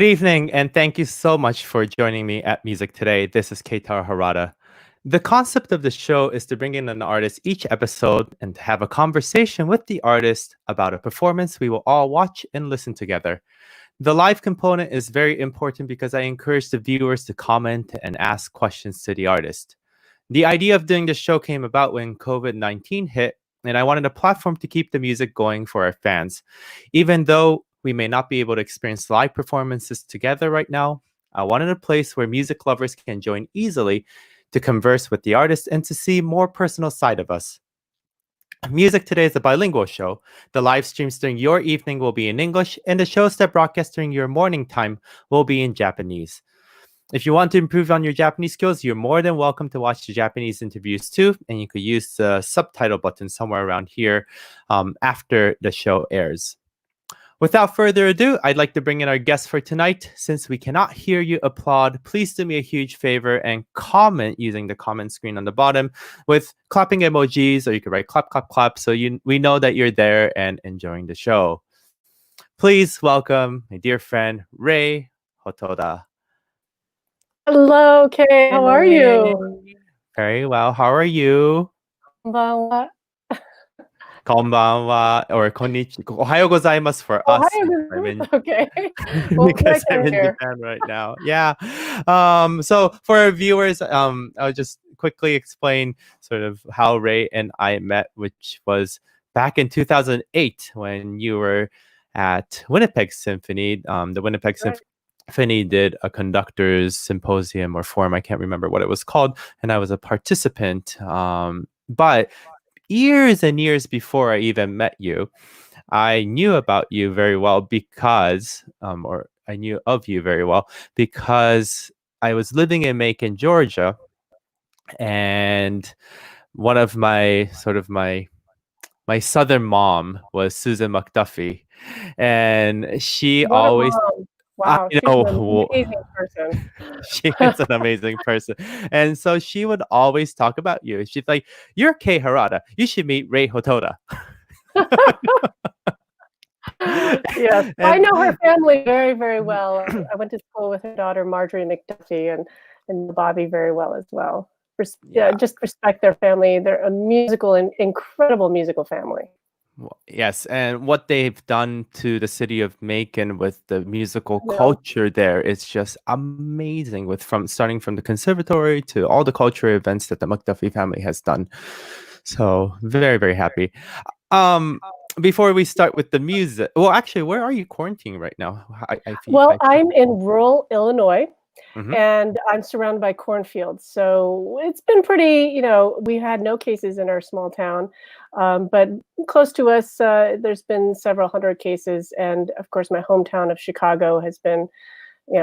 Good evening, and thank you so much for joining me at Music Today. This is Keitaro Harada. The concept of the show is to bring in an artist each episode and to have a conversation with the artist about a performance we will all watch and listen together. The live component is very important because I encourage the viewers to comment and ask questions to the artist. The idea of doing this show came about when COVID-19 hit, and I wanted a platform to keep the music going for our fans. Even though we may not be able to experience live performances together right now, I wanted a place where music lovers can join easily to converse with the artist and to see more personal side of us. Music Today is a bilingual show. The live streams during your evening will be in English, and the shows that broadcast during your morning time will be in Japanese. If you want to improve on your Japanese skills, you're more than welcome to watch the Japanese interviews too, and you could use the subtitle button somewhere around here after the show airs. Without further ado, I'd like to bring in our guest for tonight. Since we cannot hear you applaud, please do me a huge favor and comment using the comment screen on the bottom with clapping emojis, or you could write clap, clap, clap, so we know that you're there and enjoying the show. Please welcome my dear friend, Rei Hotoda. Hello, Kay. How are you? Very well. How are you? Konbanwa. Konbanwa or konnichiwa. Ohayo gozaimasu for us. Okay. Well, because I'm in Japan right now. Yeah. So for our viewers, I'll just quickly explain sort of how Rei and I met, which was back in 2008 when you were at Winnipeg Symphony. The Winnipeg Symphony did a conductor's symposium or forum. I can't remember what it was called. And I was a participant. But years and years before I even met you, I knew about you very well because, or I knew of you very well because I was living in Macon, Georgia. And one of my southern mom was Susan McDuffie. And she always... Wow, she's an amazing person. She is an amazing person. And so she would always talk about you. She's like, "You're Kei Harada. You should meet Rei Hotoda." Yes, I know her family very, very well. I went to school with her daughter, Marjorie McDuffie, and Bobby very well as well. Just respect their family. They're a musical and incredible musical family. Yes, and what they've done to the city of Macon with the musical culture there is just amazing. Starting from the conservatory to all the cultural events that the McDuffie family has done. So very, very happy. Before we start with the music, well, actually, where are you quarantining right now? I'm in rural Illinois. Mm-hmm. And I'm surrounded by cornfields. So it's been pretty, we had no cases in our small town, but close to us, there's been several hundred cases. And of course, my hometown of Chicago has been,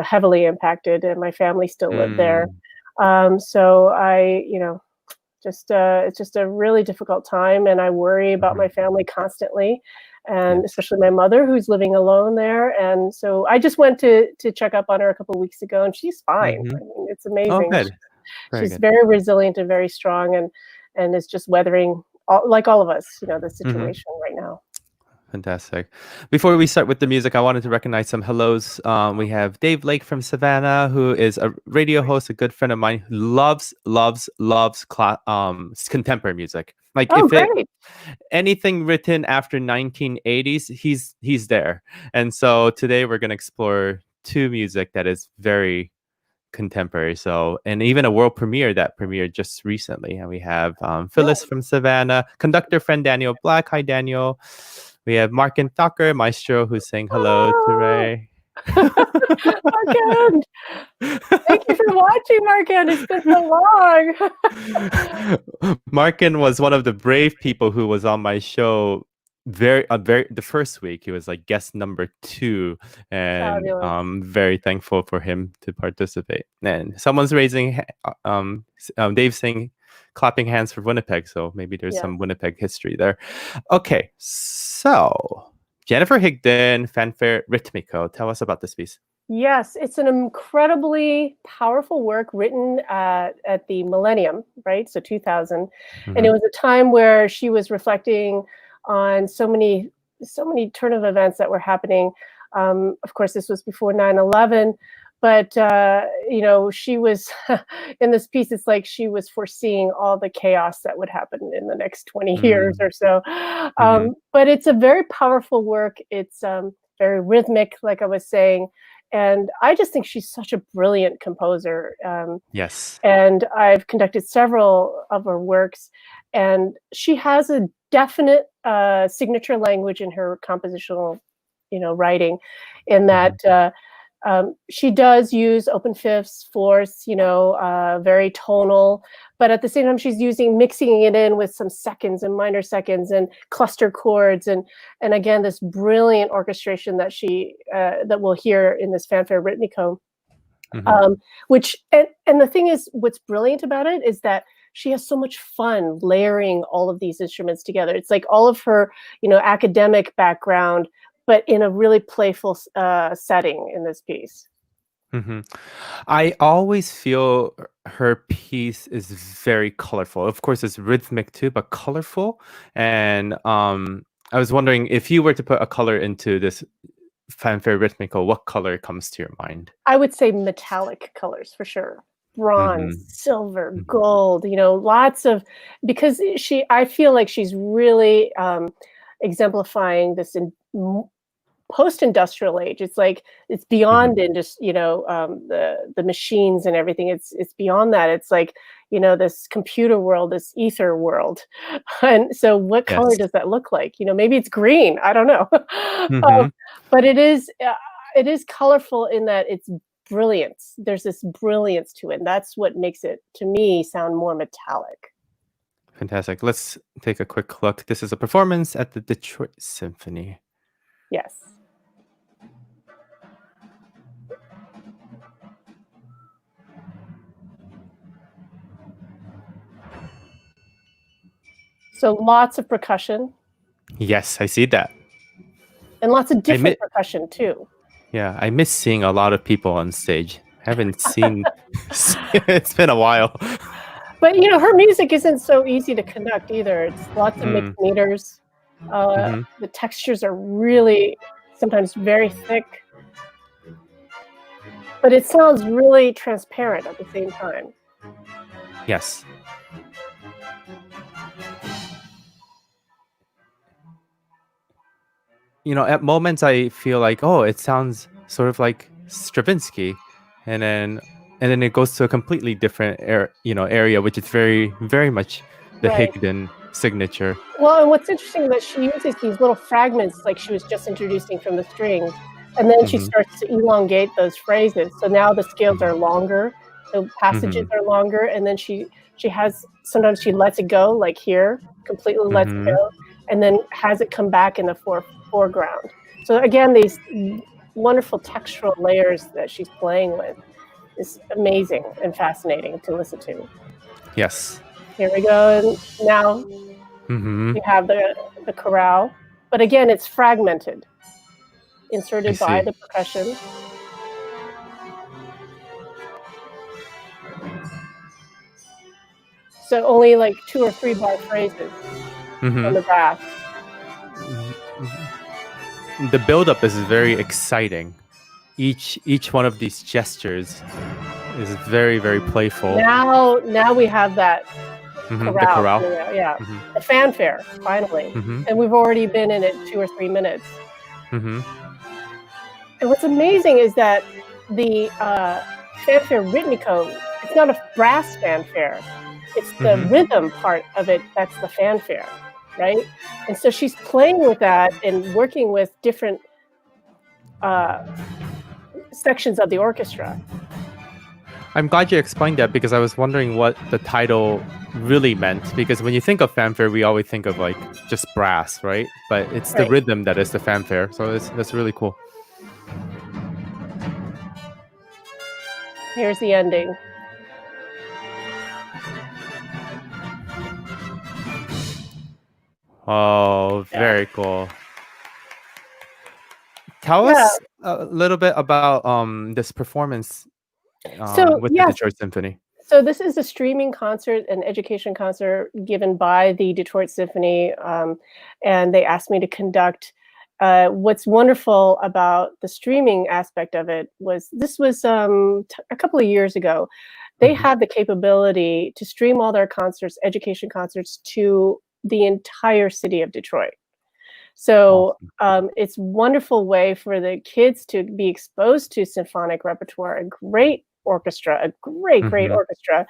heavily impacted, and my family still live there. So it's just a really difficult time, and I worry about my family constantly. And especially my mother, who's living alone there. And so I just went to check up on her a couple of weeks ago, and she's fine. Mm-hmm. I mean, it's amazing. Oh, good. She's very resilient and very strong, and is just weathering, like all of us, the situation right now. Fantastic. Before we start with the music, I wanted to recognize some hellos. We have Dave Lake from Savannah, who is a radio host, a good friend of mine, who loves contemporary music. Like anything written after 1980s, he's there. And so today we're going to explore two music that is very contemporary. So, and even a world premiere that premiered just recently. And we have Phyllis from Savannah, conductor friend Daniel Black. Hi, Daniel. We have Markin Tucker, maestro, who's saying hello to Rei. Markin! Thank you for watching, Markin. It's been so long. Markin was one of the brave people who was on my show the first week. He was like guest number 2, and I'm very thankful for him to participate. And someone's raising, Dave's saying, clapping hands for Winnipeg, so maybe there's some Winnipeg history there. Okay, so Jennifer Higdon Fanfare Ritmico, tell us about this piece. Yes, it's an incredibly powerful work written at the millennium, right? So 2000, and it was a time where she was reflecting on so many turn of events that were happening Of course, this was before 9/11. But she was in this piece. It's like she was foreseeing all the chaos that would happen in the next 20 years or so. But it's a very powerful work. It's very rhythmic, like I was saying, and I just think she's such a brilliant composer. Yes. And I've conducted several of her works, and she has a definite signature language in her compositional, writing, in that. She does use open fifths, fourths, very tonal, but at the same time she's mixing it in with some seconds and minor seconds and cluster chords, and again this brilliant orchestration that that we'll hear in this Fanfare Ritmico. Which and the thing is, what's brilliant about it is that she has so much fun layering all of these instruments together. It's like all of her, academic background, but in a really playful setting in this piece. I always feel her piece is very colorful. Of course, it's rhythmic too, but colorful. And I was wondering, if you were to put a color into this Fanfare Ritmico, what color comes to your mind? I would say metallic colors for sure. Bronze, silver, gold, lots of, because I feel like she's really exemplifying this post-industrial age. It's like it's beyond the machines and everything. It's beyond that. It's like this computer world, this ether world. And so what color does that look like? Maybe it's green, I don't know. But it is colorful in that it's brilliance. There's this brilliance to it, and that's what makes it, to me, sound more metallic. Fantastic. Let's take a quick look. This is a performance at the Detroit Symphony. Yes. So lots of percussion. Yes, I see that. And lots of different percussion too. Yeah, I miss seeing a lot of people on stage. I haven't seen it's been a while. But her music isn't so easy to conduct either. It's lots of mixed meters. The textures are really sometimes very thick, but it sounds really transparent at the same time. Yes. At moments I feel like, it sounds sort of like Stravinsky, and then it goes to a completely different area, which is very, very much the Higdon signature. Well, and what's interesting is that she uses these little fragments, like she was just introducing from the strings, and then she starts to elongate those phrases. So now the scales are longer, the passages are longer, and then she sometimes she lets it go, like here, completely lets it go, and then has it come back in the foreground. So again, these wonderful textural layers that she's playing with is amazing and fascinating to listen to. Yes. Here we go. And now we have the chorale, but again, it's fragmented, inserted by the percussion. So only like 2 or 3 bar phrases on the bass. The buildup is very exciting. Each one of these gestures is very, very playful. Now we have that chorale. The chorale. The fanfare, finally. And we've already been in it 2 or 3 minutes. And what's amazing is that the Fanfare Ritmico, it's not a brass fanfare. It's the rhythm part of it that's the fanfare, right? And so she's playing with that and working with different sections of the orchestra. I'm glad you explained that, because I was wondering what the title really meant, because when you think of fanfare, we always think of like just brass, right? But it's the rhythm that is the fanfare. So that's really cool. Here's the ending. Oh, very cool. Tell us a little bit about this performance with the Detroit Symphony. So this is a streaming concert, an education concert given by the Detroit Symphony, and they asked me to conduct. what's wonderful about the streaming aspect of it was this was a couple of years ago. They had the capability to stream all their concerts, education concerts, to the entire city of Detroit. So it's a wonderful way for the kids to be exposed to symphonic repertoire, a great orchestra, a great orchestra,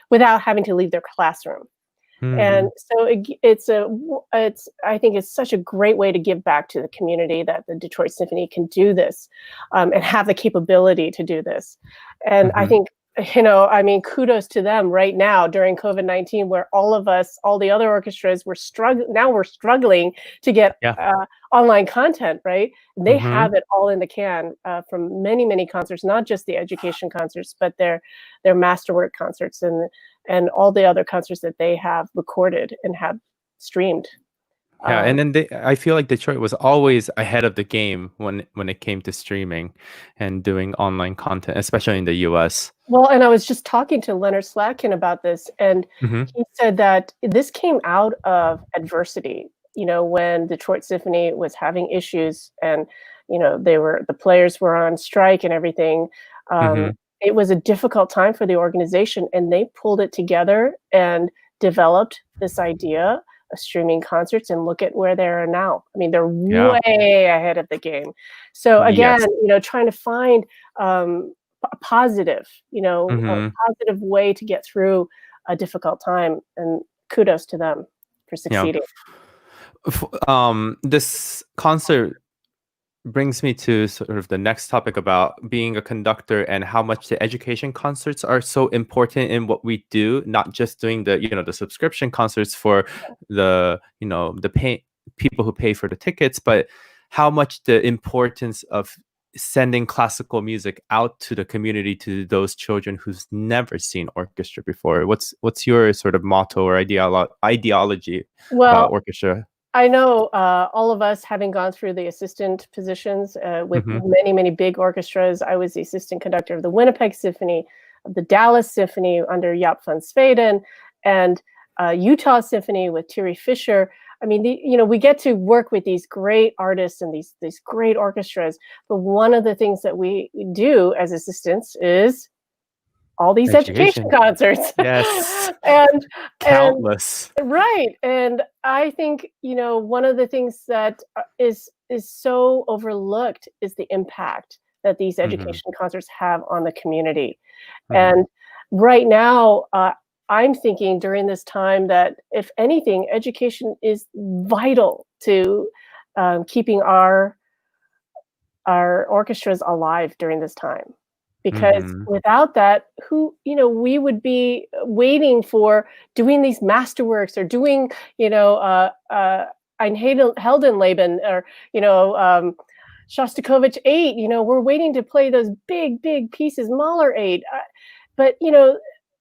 without having to leave their classroom. And so I think it's such a great way to give back to the community that the Detroit Symphony can do this, and have the capability to do this. And I think, I mean, kudos to them right now during COVID-19, where all the other orchestras were struggling to get online content, right? They have it all in the can from many concerts, not just the education concerts, but their masterwork concerts and all the other concerts that they have recorded and have streamed. Yeah, and then I feel like Detroit was always ahead of the game when it came to streaming and doing online content, especially in the US. Well, and I was just talking to Leonard Slatkin about this, and he said that this came out of adversity. When Detroit Symphony was having issues, and the players were on strike and everything. It was a difficult time for the organization, and they pulled it together and developed this idea of streaming concerts, and look at where they are now. I mean, they're way ahead of the game. So again, trying to find a positive, a positive way to get through a difficult time, and kudos to them for succeeding. This concert brings me to sort of the next topic about being a conductor and how much the education concerts are so important in what we do, not just doing the subscription concerts for the people who pay for the tickets, but how much the importance of sending classical music out to the community, to those children who's never seen orchestra before. What's your sort of motto or ideology about orchestra? I know all of us, having gone through the assistant positions with many big orchestras. I was the assistant conductor of the Winnipeg Symphony, of the Dallas Symphony under Jaap van Zweden, and Utah Symphony with Thierry Fischer. I mean, we get to work with these great artists and these great orchestras. But one of the things that we do as assistants is all these education concerts. Yes. and countless. Right. And I think, one of the things that is so overlooked is the impact that these education concerts have on the community. And right now, I'm thinking during this time that, if anything, education is vital to keeping our orchestras alive during this time. Because without that, we would be waiting for doing these masterworks, or doing, Ein Heldenleben, or, Shostakovich 8, we're waiting to play those big pieces, Mahler 8. But,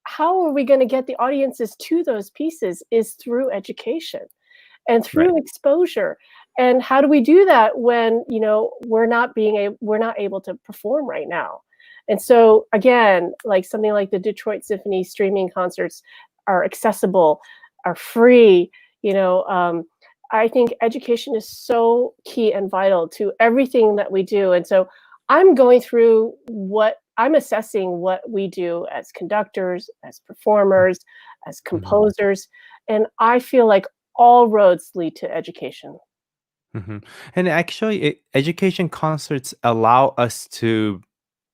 how are we going to get the audiences to those pieces is through education and through exposure. And how do we do that when, we're not able to perform right now? And so, again, like something like the Detroit Symphony streaming concerts are accessible, are free. I think education is so key and vital to everything that we do. And so I'm assessing what we do as conductors, as performers, as composers. And I feel like all roads lead to education. And actually, education concerts allow us to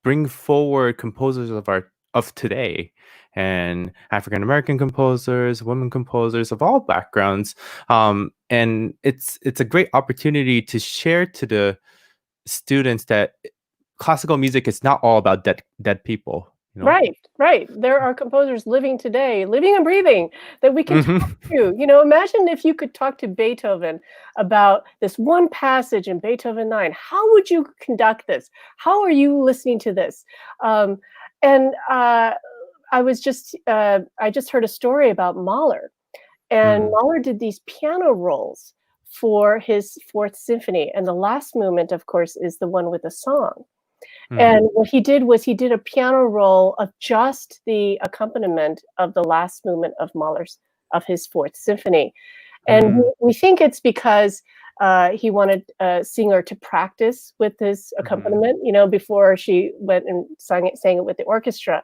bring forward composers of today, and African American composers, women composers of all backgrounds, and it's a great opportunity to share to the students that classical music is not all about dead people. Right. There are composers living today, living and breathing, that we can talk to. Imagine if you could talk to Beethoven about this one passage in Beethoven 9. How would you conduct this? How are you listening to this? I just heard a story about Mahler, and Mahler did these piano rolls for his Fourth Symphony, and the last movement, of course, is the one with the song. And what he did was he did a piano roll of just the accompaniment of the last movement of his Fourth Symphony. And we think it's because he wanted a singer to practice with his accompaniment, before she went and sang it with the orchestra.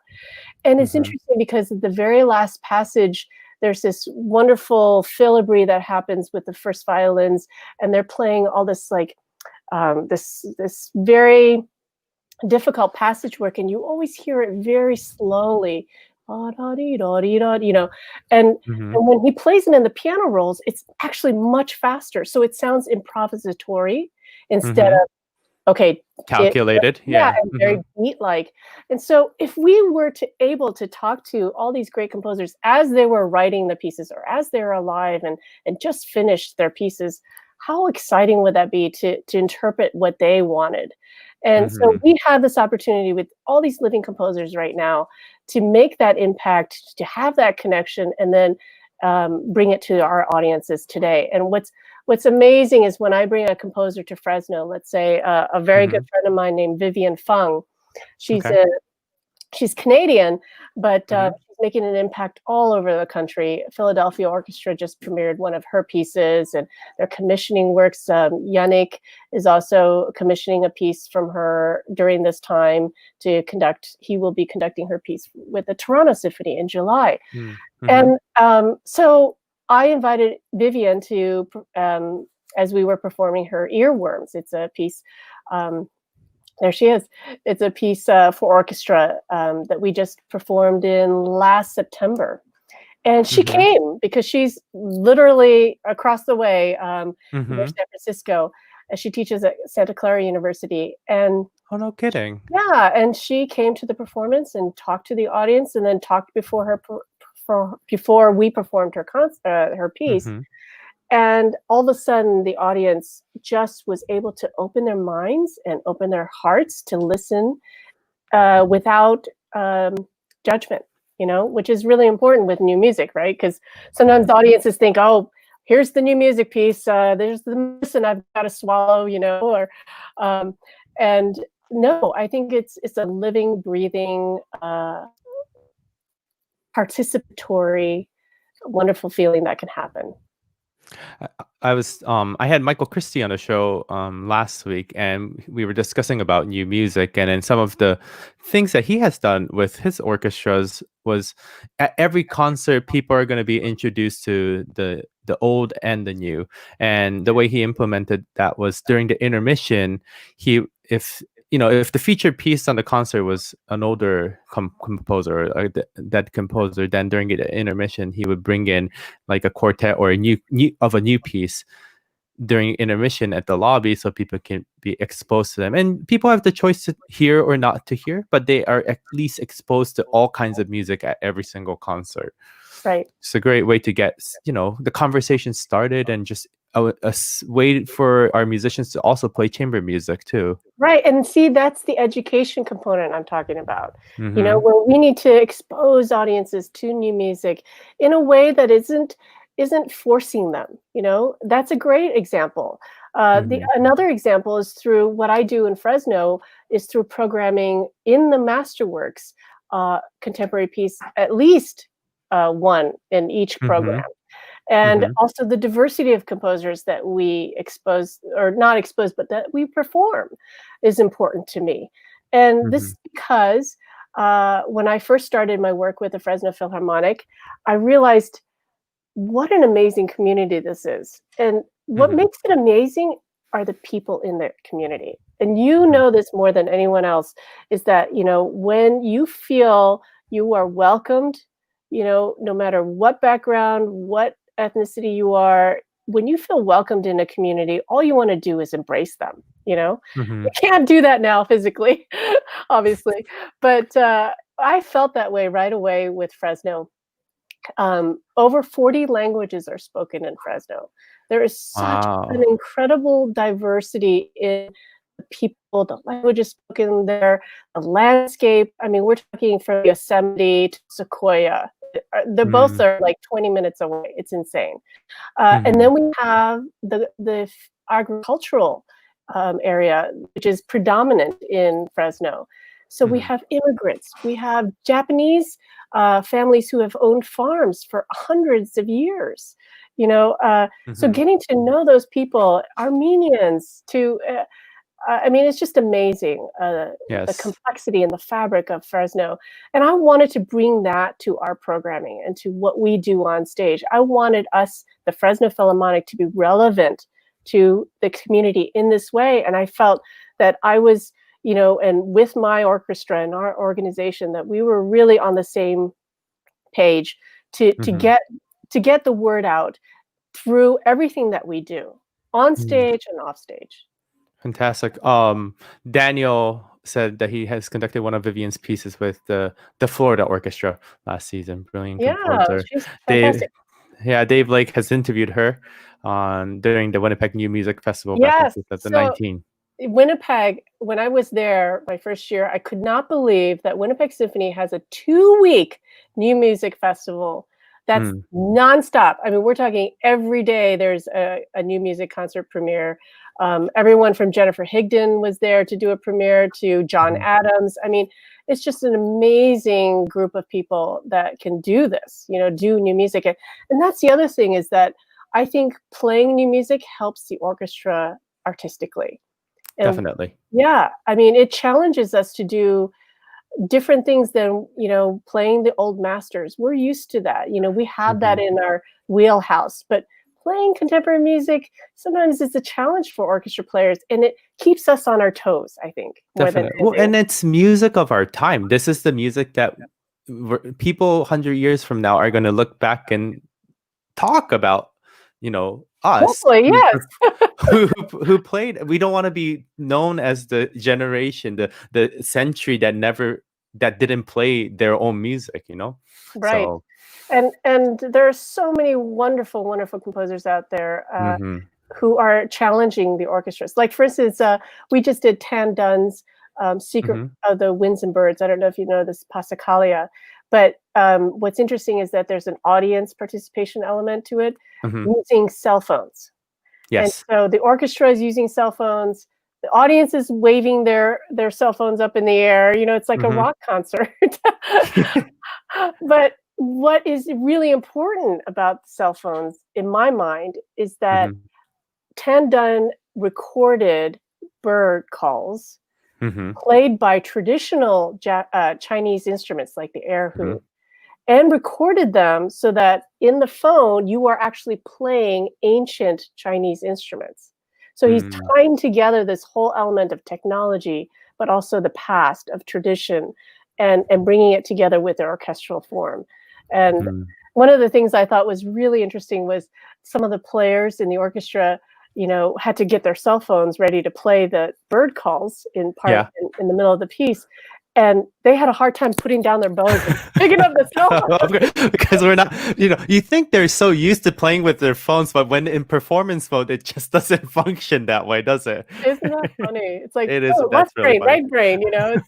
And it's interesting because at the very last passage, there's this wonderful filigree that happens with the first violins, and they're playing all this like this very difficult passage work, and you always hear it very slowly, and when he plays it in the piano rolls, it's actually much faster, so it sounds improvisatory instead of calculated. And very beat-like. And so if we were able to talk to all these great composers as they were writing the pieces or as they're alive and just finished their pieces, how exciting would that be to interpret what they wanted? And so we have this opportunity with all these living composers right now to make that impact, to have that connection, and then bring it to our audiences today. And what's amazing is when I bring a composer to Fresno, let's say a very good friend of mine named Vivian Fung, she's Canadian, but she's making an impact all over the country. Philadelphia Orchestra just premiered one of her pieces, and they're commissioning works. Yannick is also commissioning a piece from her during this time to conduct. He will be conducting her piece with the Toronto Symphony in July. And so I invited Vivian to, as we were performing her Earworms. It's a piece, there she is. It's a piece for orchestra that we just performed in last September. And she came because she's literally across the way near San Francisco. And she teaches at Santa Clara University. And oh, no kidding. Yeah, and she came to the performance and talked to the audience, and then talked before we performed her piece. And all of a sudden, the audience just was able to open their minds and open their hearts to listen without judgment, which is really important with new music, right? Because sometimes audiences think, oh, here's the new music piece, there's the medicine I've got to swallow, and no, I think it's a living, breathing, participatory, wonderful feeling that can happen. I had Michael Christie on the show last week, and we were discussing about new music, and then some of the things that he has done with his orchestras was at every concert people are going to be introduced to the old and the new, and the way he implemented that was during the intermission. If the featured piece on the concert was an older composer or that composer, then during the intermission, he would bring in like a quartet or a new piece during intermission at the lobby, so people can be exposed to them. And people have the choice to hear or not to hear, but they are at least exposed to all kinds of music at every single concert. Right. It's a great way to get the conversation started, and just a way for our musicians to also play chamber music too. Right, and see, that's the education component I'm talking about. Where we need to expose audiences to new music in a way that isn't forcing them. That's a great example. Another example is through what I do in Fresno is through programming in the Masterworks contemporary piece, at least one in each program. And also the diversity of composers that we expose, or not expose, but that we perform, is important to me. And this is because when I first started my work with the Fresno Philharmonic, I realized what an amazing community this is. And what makes it amazing are the people in the community. And you know this more than anyone else, is that, when you feel you are welcomed, no matter what background, what ethnicity you are, when you feel welcomed in a community, all you want to do is embrace them. You can't do that now physically, obviously, but I felt that way right away with Fresno. Over 40 languages are spoken in Fresno. There is such an incredible diversity in the people, the languages spoken there, the landscape. I mean, we're talking from Yosemite to Sequoia. They both are like 20 minutes away. It's insane. And then we have the agricultural area, which is predominant in Fresno. So we have immigrants, we have Japanese families who have owned farms for hundreds of years. So getting to know those people, Armenians, I mean, it's just amazing, the complexity and the fabric of Fresno. And I wanted to bring that to our programming and to what we do on stage. I wanted us, the Fresno Philharmonic, to be relevant to the community in this way. And I felt that I was, and with my orchestra and our organization, that we were really on the same page to get the word out through everything that we do on stage and off stage. Fantastic. Daniel said that he has conducted one of Vivian's pieces with the Florida Orchestra last season. Brilliant composer. She's fantastic. Dave Lake has interviewed her during the Winnipeg New Music Festival back in 2019. So Winnipeg, when I was there my first year, I could not believe that Winnipeg Symphony has a 2-week new music festival that's nonstop. I mean, we're talking every day there's a new music concert premiere. Everyone from Jennifer Higdon was there to do a premiere, to John Adams. I mean, it's just an amazing group of people that can do this, do new music. And that's the other thing, is that I think playing new music helps the orchestra artistically. And definitely. Yeah. I mean, it challenges us to do different things than, playing the old masters. We're used to that. We have that in our wheelhouse, but playing contemporary music sometimes is a challenge for orchestra players, and it keeps us on our toes, I think. Definitely. And it's music of our time. This is the music that people 100 years from now are going to look back and talk about, us. Hopefully, yes. who played. We don't want to be known as the generation, the century that didn't play their own music, Right. So, and there are so many wonderful, wonderful composers out there who are challenging the orchestras. Like, for instance, we just did Tan Dunn's Secret of the Winds and Birds. I don't know if you know this, Passacaglia. But what's interesting is that there's an audience participation element to it, using cell phones. Yes. And so the orchestra is using cell phones. The audience is waving their cell phones up in the air. It's like a rock concert. But what is really important about cell phones, in my mind, is that Tan Dun recorded bird calls played by traditional Chinese instruments like the erhu, and recorded them so that in the phone you are actually playing ancient Chinese instruments. So he's tying together this whole element of technology, but also the past of tradition, and bringing it together with the orchestral form. And one of the things I thought was really interesting was some of the players in the orchestra, had to get their cell phones ready to play the bird calls in the middle of the piece. And they had a hard time putting down their bows and picking up the cell phone. Because we're not, you think they're so used to playing with their phones, but when in performance mode, it just doesn't function that way, does it? Isn't that funny? It's like, it is, left really brain, right brain,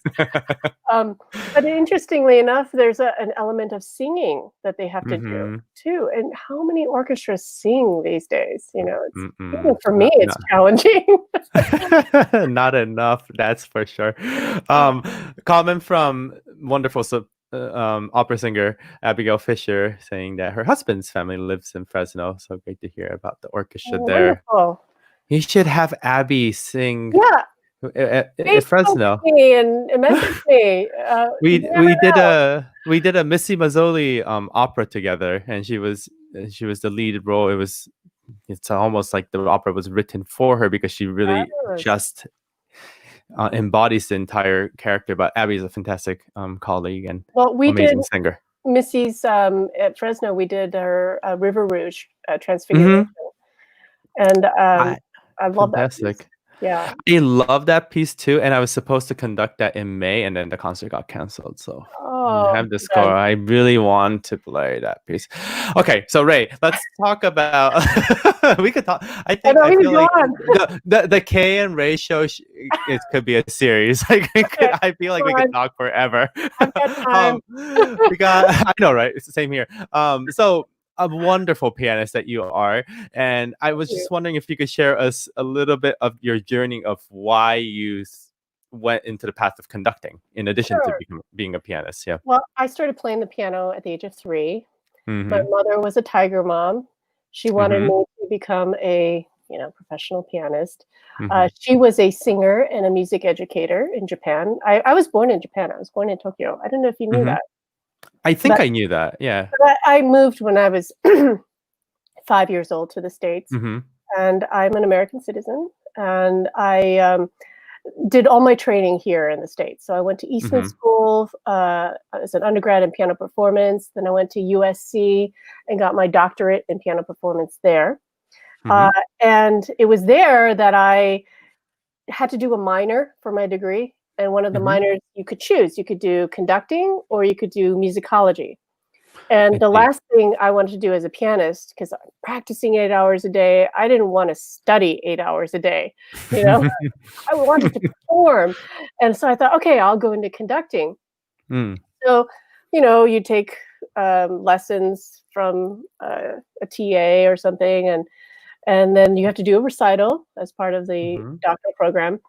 But interestingly enough, there's an element of singing that they have to do too. And how many orchestras sing these days? Even for me, it's challenging. Not enough, that's for sure. Comment from wonderful opera singer Abigail Fisher, saying that her husband's family lives in Fresno. So great to hear about the orchestra there. Wonderful. You should have Abby sing. Yeah. At Fresno. And message me. We did a Missy Mazzoli opera together, and she was the lead role. It's almost like the opera was written for her, because she really just embodies the entire character. But Abby is a fantastic colleague and amazing singer. Missy's at Fresno, we did her River Rouge Transfiguration, and I love that piece. Yeah, I love that piece too, and I was supposed to conduct that in May, and then the concert got canceled. So I have the score. I really want to play that piece. Okay, so Ray, let's talk about. We could talk. I feel like the Kay and Ray show it could be a series. I feel like we could talk forever. I've got time. I know, right? It's the same here. So. A wonderful pianist that you are, and I was just wondering if you could share us a little bit of your journey of why you went into the path of conducting in addition to Sure. being a pianist? Yeah. Well, I started playing the piano at the age of 3. My Mm-hmm. mother was a tiger mom. She wanted Mm-hmm. me to become a, professional pianist. Mm-hmm. She was a singer and a music educator in Japan. I was born in Japan. I was born in Tokyo. I don't know if you knew Mm-hmm. that. I think But, I knew that. Yeah. but I moved when I was 5 years old to the States, Mm-hmm. and I'm an American citizen. And I did all my training here in the States. So I went to Eastman Mm-hmm. School as an undergrad in piano performance. Then I went to USC and got my doctorate in piano performance there. Mm-hmm. And it was there that I had to do a minor for my degree. And one of the Mm-hmm. minors you could choose. You could do conducting or you could do musicology. And I the see. last thing I wanted to do as a pianist, because I'm practicing 8 hours a day, I didn't want to study 8 hours a day. You know, I wanted to perform. And so I thought, okay, I'll go into conducting. Mm. So, you take lessons from a TA or something, and then you have to do a recital as part of the Mm-hmm. doctoral program.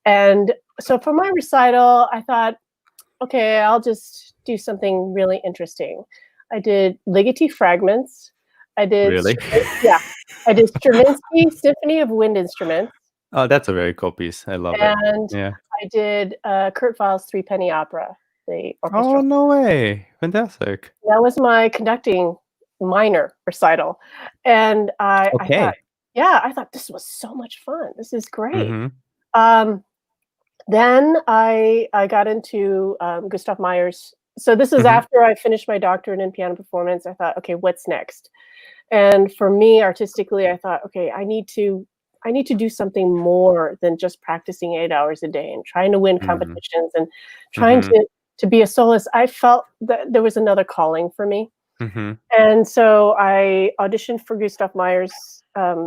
And so for my recital, I thought, okay, I'll just do something really interesting. I did Ligeti fragments. I did, Really? yeah, I did Stravinsky Symphony of Wind Instruments, Oh, that's a very cool piece. I love it. and Yeah. I did Kurt Weill's Threepenny Opera, the Oh, orchestral. no way. Fantastic. That was my conducting minor recital, and I thought, Okay. yeah, I thought this was so much fun. This is great. Mm-hmm. Um, then I got into Gustav Mahler's. So this is Mm-hmm. after I finished my doctorate in piano performance. I thought, okay, what's next? And for me, artistically, I thought, okay, I need to do something more than just practicing 8 hours a day and trying to win Mm-hmm. competitions and trying Mm-hmm. to be a soloist. I felt that there was another calling for me. Mm-hmm. And so I auditioned for Gustav Mahler's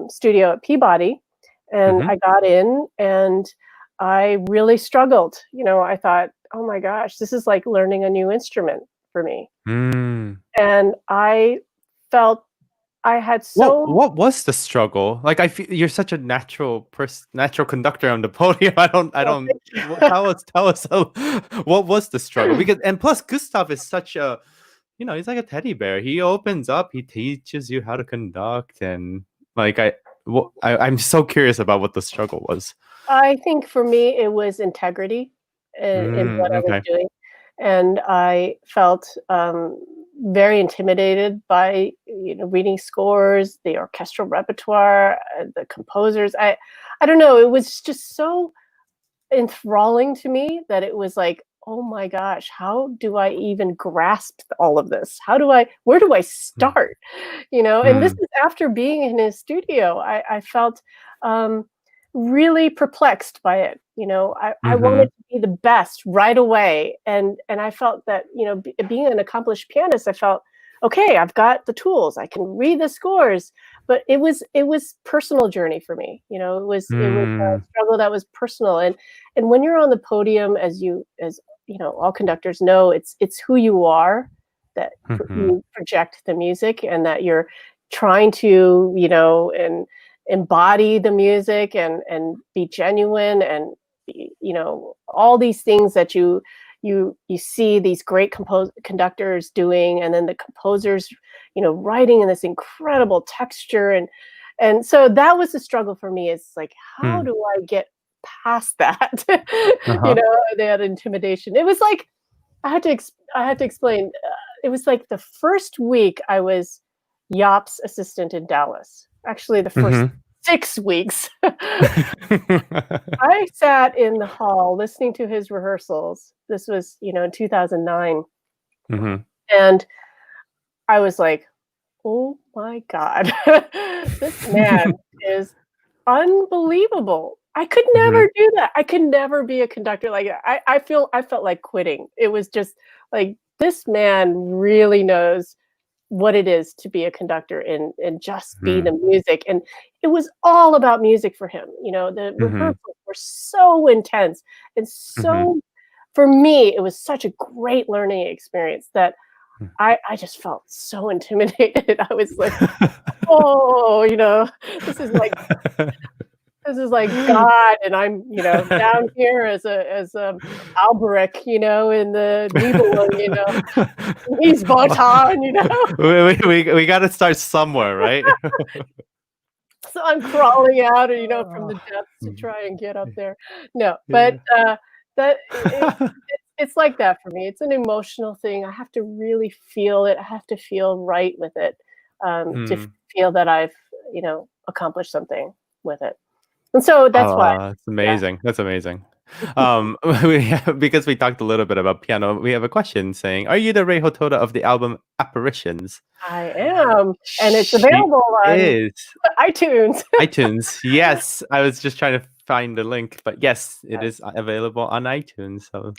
studio at Peabody, and Mm-hmm. I got in, and I really struggled. I thought, oh my gosh, this is like learning a new instrument for me. Mm. And I felt I had What so what was the struggle? Like I feel you're such a natural conductor on the podium. well, Tell us what was the struggle? Because and plus Gustav is such a he's like a teddy bear. He opens up, he teaches you how to conduct and like I'm so curious about what the struggle was. I think for me it was integrity in what I was Okay. doing, and I felt very intimidated by reading scores, the orchestral repertoire, the composers. I don't know. It was just so enthralling to me that it was like, oh my gosh, how do I even grasp all of this? Where do I start? And this Mm. is after being in his studio. I felt really perplexed by it. I wanted Mhm. to be the best right away. And I felt that, being an accomplished pianist, I felt, okay, I've got the tools. I can read the scores. But it was personal journey for me. It was a Mm. struggle that was personal. And when you're on the podium, as all conductors know, it's who you are that Mhm. you project the music, and that you're trying to and embody the music and be genuine, and all these things that you see these great conductors doing, and then the composers writing in this incredible texture, and so that was the struggle for me. Is like, how Mm. do I get past that? Uh-huh. That intimidation. It was like I had to explain. It was like the first week I was Yop's assistant in Dallas. Actually, the first Mhm. 6 weeks. I sat in the hall listening to his rehearsals. This was, in 2009, Mhm. and I was like, "Oh my god. This man is unbelievable. I could Mhm. never do that. I could never be a conductor like that." I felt like quitting. It was just like, this man really knows what it is to be a conductor and just be the Mhm. music, and it was all about music for him. The Mhm. rehearsals were so intense, and Mhm. so for me, it was such a great learning experience that I just felt so intimidated. I was like, "Oh, this is like This is like God, and I'm, down here as Alberic, in the Nibelung, he's Botan, we got to start somewhere, right? So I'm crawling out, from the depths to try and get up there. No, but it's like that for me. It's an emotional thing. I have to really feel it. I have to feel right with it to feel that I've, accomplished something with it. And so that's why. That's amazing. Yeah. That's amazing. Because we talked a little bit about piano, we have a question saying, "Are you the Rei Hotoda of the album Apparitions?" I am, and it's available on iTunes. iTunes, yes. I was just trying to find the link, but yes, it is available on iTunes. So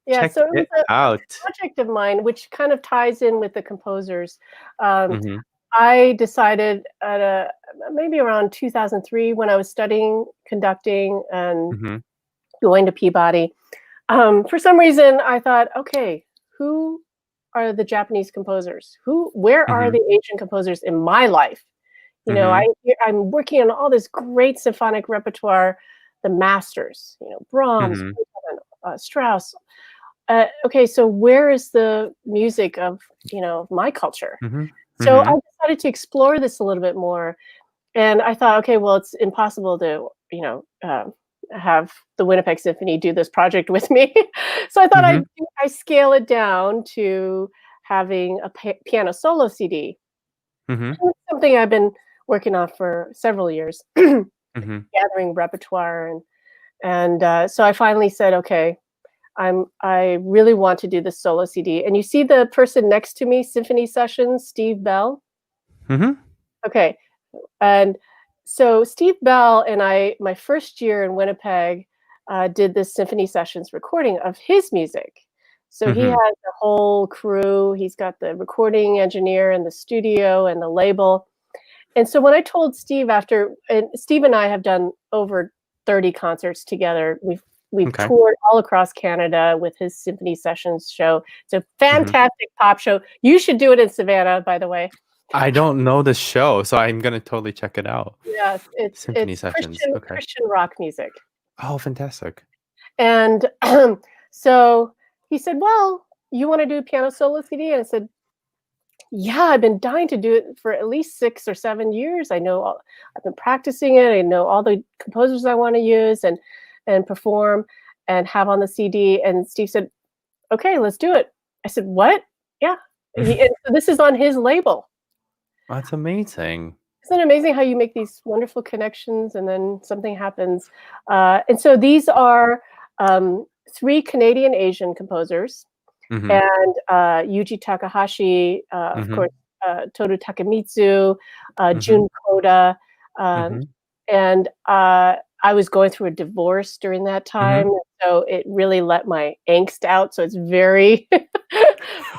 check so it out. A project of mine, which kind of ties in with the composers. I decided at maybe around 2003 when I was studying conducting and going to Peabody. For some reason, I thought, okay, who are the Japanese composers? Where are the Asian composers in my life? I'm working on all this great symphonic repertoire, the masters, Brahms, Strauss. Okay, so where is the music of, my culture? So I decided to explore this a little bit more. And I thought, okay, well, it's impossible to, have the Winnipeg Symphony do this project with me. So I thought I scale it down to having a piano solo CD. It's something I've been working on for several years, gathering repertoire. And so I finally said, okay, I really want to do this solo CD. And you see the person next to me, Symphony Sessions, Steve Bell? Okay. And so Steve Bell and I, my first year in Winnipeg, did this Symphony Sessions recording of his music. So he has the whole crew. He's got the recording engineer and the studio and the label. And so when I told Steve and Steve and I have done over 30 concerts together. We've toured all across Canada with his Symphony Sessions show. It's a fantastic pop show. You should do it in Savannah, by the way. I don't know the show, so I'm gonna totally check it out. Yes, it's Sessions. Christian rock music. Oh, fantastic! And so he said, "Well, you want to do a piano solo CD?" And I said, "Yeah, I've been dying to do it for at least 6 or 7 years. I've been practicing it. I know all the composers I want to use and perform and have on the CD." And Steve said, "Okay, let's do it." I said, "What?" Yeah. And so this is on his label. That's amazing. Isn't it amazing how you make these wonderful connections and then something happens? And so these are 3 Canadian Asian composers and Yuji Takahashi, of course, Toru Takemitsu, Jun Koda, and I was going through a divorce during that time, so it really let my angst out. So it's very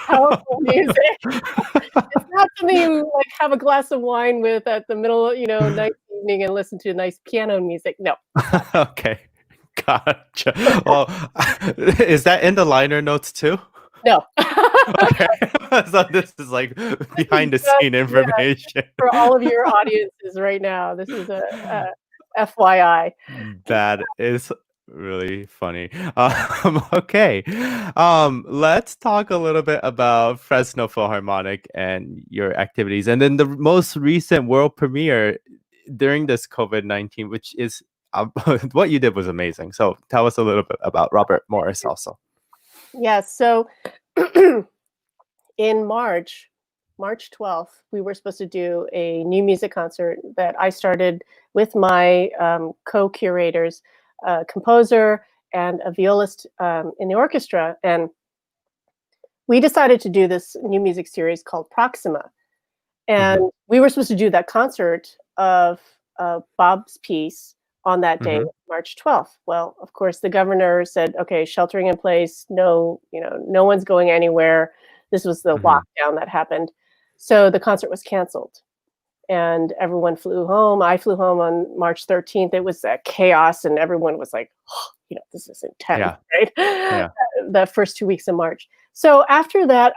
powerful music. It's not something you like have a glass of wine with at the middle, nice evening and listen to nice piano music. No. Okay, gotcha. Well, is that in the liner notes too? No. Okay, so this is like behind the scene information for all of your audiences right now. This is a FYI. That is really funny. Okay. Let's talk a little bit about Fresno Philharmonic and your activities, and then the most recent world premiere during this COVID-19, which is what you did was amazing. So tell us a little bit about Robert Morris also. Yes. So in March 12th, we were supposed to do a new music concert that I started with my co-curators, a composer and a violist in the orchestra. And we decided to do this new music series called Proxima. And we were supposed to do that concert of Bob's piece on that day, March 12th. Well, of course, the governor said, okay, sheltering in place, no one's going anywhere. This was the lockdown that happened. So the concert was canceled and everyone flew home. I flew home on March 13th. It was chaos and everyone was like, oh, this is intense, right? Yeah. The first 2 weeks of March. So after that,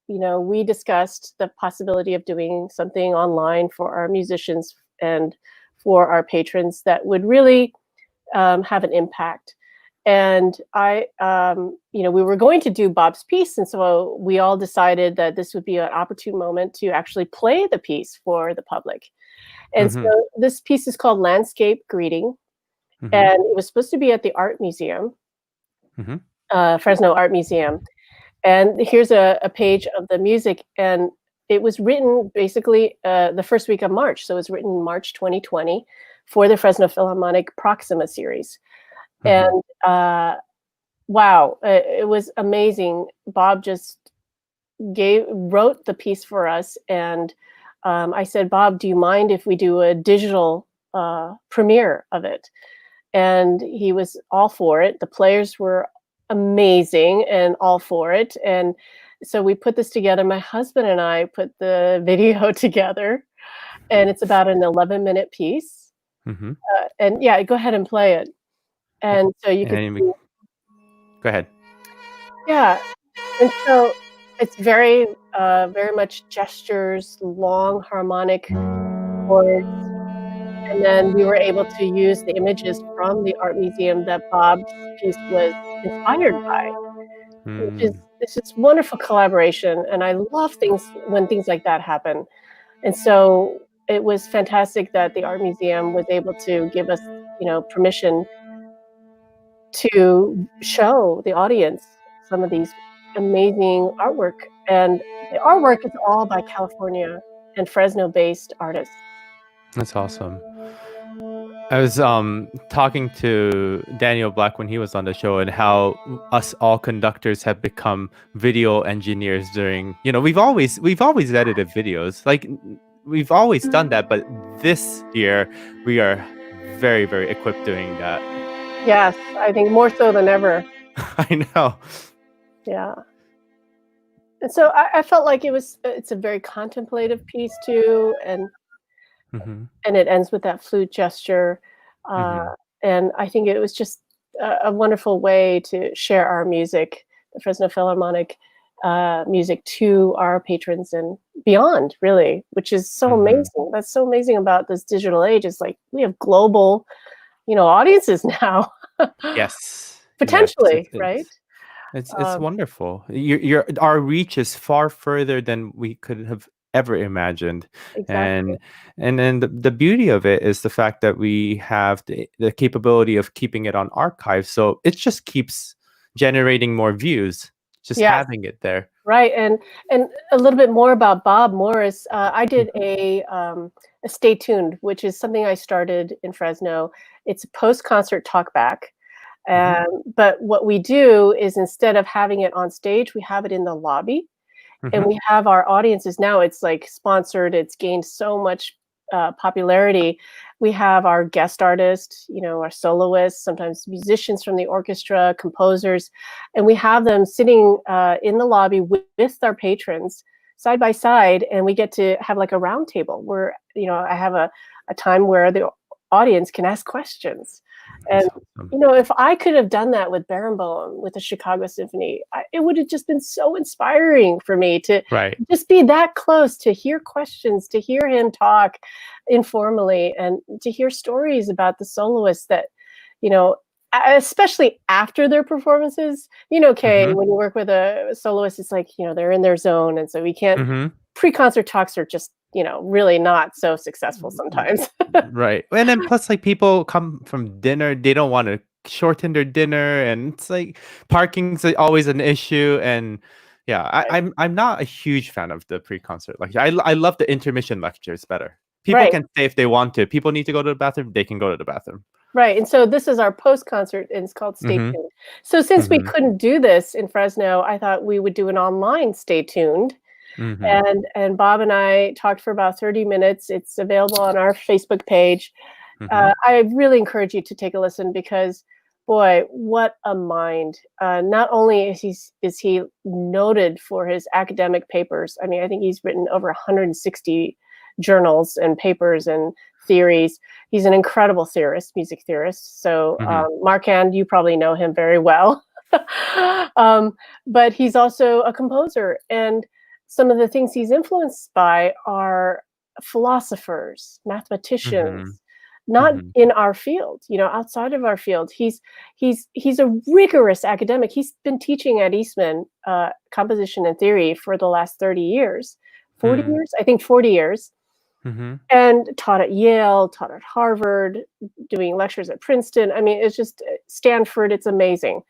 we discussed the possibility of doing something online for our musicians and for our patrons that would really have an impact. And we were going to do Bob's piece, and so we all decided that this would be an opportune moment to actually play the piece for the public. And so this piece is called Landscape Greeting, and it was supposed to be at the Art Museum, Fresno Art Museum. And here's a page of the music, and it was written basically the first week of March. So it was written in March 2020 for the Fresno Philharmonic Proxima series. And wow, it was amazing. Bob just wrote the piece for us, and I said, Bob, do you mind if we do a digital premiere of it? And he was all for it. The players were amazing and all for it. And so we put this together. My husband and I put the video together, and it's about an 11-minute piece. And yeah, go ahead and play it. And so you can go ahead. Yeah. And so it's very much gestures, long harmonic chords. And then we were able to use the images from the art museum that Bob's piece was inspired by, which is this wonderful collaboration. And I love when things like that happen. And so it was fantastic that the art museum was able to give us, permission to show the audience some of these amazing artwork. And the artwork is all by California and Fresno-based artists. That's awesome. I was talking to Daniel Black when he was on the show, and how us all conductors have become video engineers during, we've always edited videos. Like, we've always done that, but this year we are very, very equipped doing that. Yes, I think more so than ever. I know. Yeah. And so I felt like it's a very contemplative piece too, and it ends with that flute gesture. And I think it was just a wonderful way to share our music, the Fresno Philharmonic music, to our patrons and beyond, really, which is so amazing. That's so amazing about this digital age. It's like we have global, audiences now. Yes. Potentially, yes, right? It's wonderful. Our reach is far further than we could have ever imagined. Exactly. And then the beauty of it is the fact that we have the capability of keeping it on archive, so it just keeps generating more views, just having it there. Right. And a little bit more about Bob Morris. I did a Stay Tuned, which is something I started in Fresno. It's a post-concert talkback. But what we do is, instead of having it on stage, we have it in the lobby. And we have our audiences now. It's like sponsored. It's gained so much popularity. We have our guest artists, our soloists, sometimes musicians from the orchestra, composers, and we have them sitting in the lobby with our patrons side by side, and we get to have like a round table where, I have a time where the audience can ask questions. And if I could have done that with Barenboim, with the Chicago Symphony, it would have just been so inspiring for me to just be that close, to hear questions, to hear him talk informally, and to hear stories about the soloists that, especially after their performances. Kay, when you work with a soloist, it's like, they're in their zone, and so we can't. Pre-concert talks are just, really not so successful sometimes. Right. And then plus, like, people come from dinner, they don't want to shorten their dinner, and it's like parking's always an issue. And I'm not a huge fan of the pre-concert lecture. I love the intermission lectures better. People can stay if they want to. People need to go to the bathroom, they can go to the bathroom. Right. And so this is our post-concert, and it's called Stay Tuned. So since we couldn't do this in Fresno, I thought we would do an online Stay Tuned. And Bob and I talked for about 30 minutes. It's available on our Facebook page. I really encourage you to take a listen, because, boy, what a mind. Not only is he noted for his academic papers. I mean, I think he's written over 160 journals and papers and theories. He's an incredible theorist, music theorist. So Marquand, you probably know him very well. But he's also a composer, and some of the things he's influenced by are philosophers, mathematicians, not Mhm. in our field, outside of our field. He's a rigorous academic. He's been teaching at Eastman composition and theory for the last 30 years, 40 Mm. years, I think 40 years, Mhm. and taught at Yale, taught at Harvard, doing lectures at Princeton. I mean, it's just Stanford. It's amazing.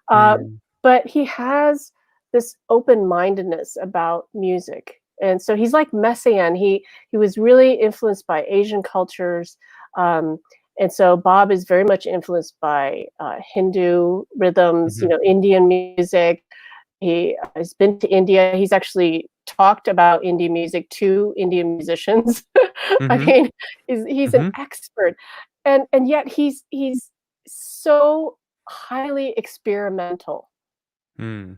Mm. But he has this open-mindedness about music. And so he's like Messiaen. He was really influenced by Asian cultures. Um, and so Bob is very much influenced by Hindu rhythms, Mhm. Indian music. He has been to India. He's actually talked about Indian music to Indian musicians. I Mhm. mean, he's an Mhm. expert, and yet he's so highly experimental. Mm.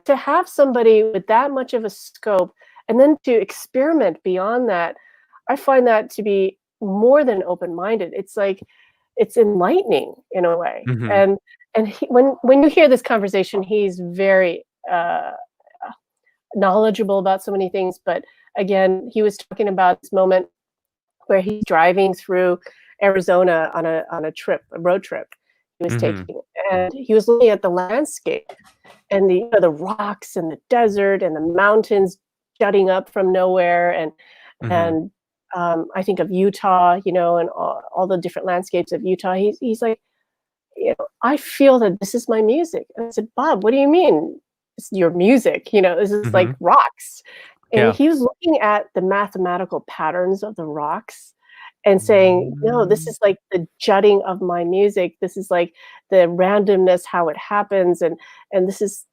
To have somebody with that much of a scope and then to experiment beyond that, I find that to be more than open-minded. It's like it's enlightening in a way. Mhm. And when you hear this conversation, he's very knowledgeable about so many things. But again, he was talking about this moment where he's driving through Arizona on a trip, a road trip he was Mhm. taking, and he was looking at the landscape and the rocks and the desert and the mountains jutting up from nowhere, Mhm. and I think of Utah, and all the different landscapes of Utah. He's like, I feel that this is my music. And I said, Bob, what do you mean it's your music? This is like Mhm. rocks. And Yeah. he was looking at the mathematical patterns of the rocks and saying, no, this Mm. is like the jutting of my music. This is like the randomness, how it happens. And this is,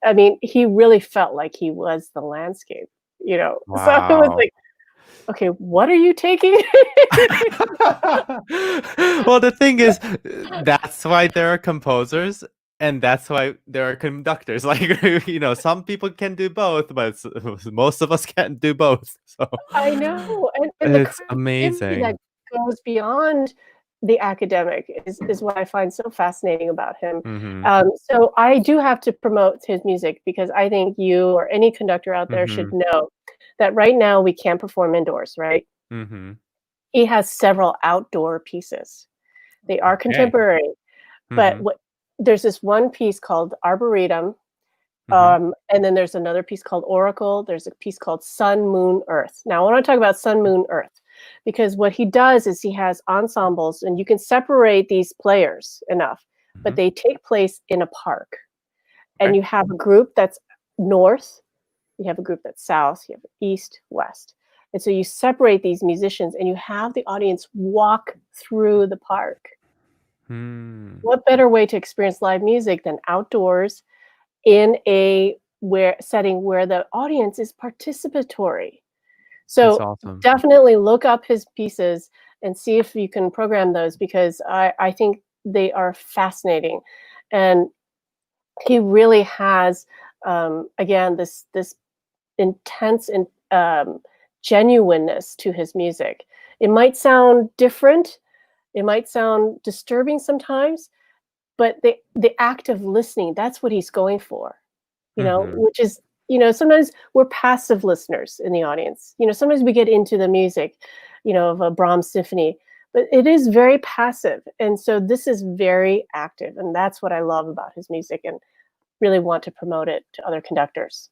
I mean, he really felt like he was the landscape. So it was Wow. like, okay, what are you taking? Well, the thing is, that's why there are composers, and that's why there are conductors. Like, some people can do both, but most of us can't do both. So I know, and the it's creativity that amazing. goes beyond the academic is what I find so fascinating about him. Mhm. So I do have to promote his music because I think you or any conductor out there should Mhm. know that right now we can't perform indoors, right? Mhm. He has several outdoor pieces. They are Okay. contemporary, but Mhm. there's this one piece called Arboretum. Mhm. And then there's another piece called Oracle. There's a piece called Sun, Moon, Earth. Now, I want to talk about Sun, Moon, Earth because what he does is he has ensembles, and you can separate these players enough, but Mhm. they take place in a park. And Okay. you have a group that's north, you have a group that's south, you have east, west. And so you separate these musicians and you have the audience walk through the park. Hmm. What better way to experience live music than outdoors in a where setting where the audience is participatory. That's So awesome. definitely look up his pieces and see if you can program those because I think they are fascinating. And he really has again this intense and genuineness to his music. It might sound different, it might sound disturbing sometimes, but the act of listening, that's what he's going for. Mhm. Which is, sometimes we're passive listeners in the audience. Sometimes we get into the music, of a Brahms symphony, but it is very passive. And so this is very active. And that's what I love about his music and really want to promote it to other conductors.